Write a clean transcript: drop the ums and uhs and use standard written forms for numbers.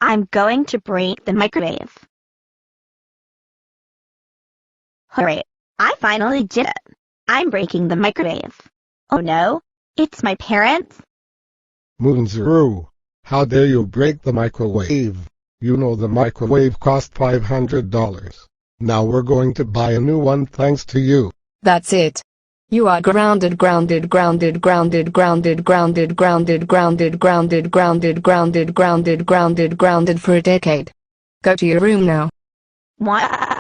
I'm going to break the microwave. Hooray! I finally did it. I'm breaking the microwave. Oh no, it's my parents. Moonzaroo, how dare you break the microwave? You know the microwave cost $500. Now we're going to buy a new one thanks to you. That's it. You are grounded, grounded, grounded, grounded, grounded, grounded, grounded, grounded, grounded, grounded, grounded, grounded, grounded, grounded for a decade. Go to your room now. What?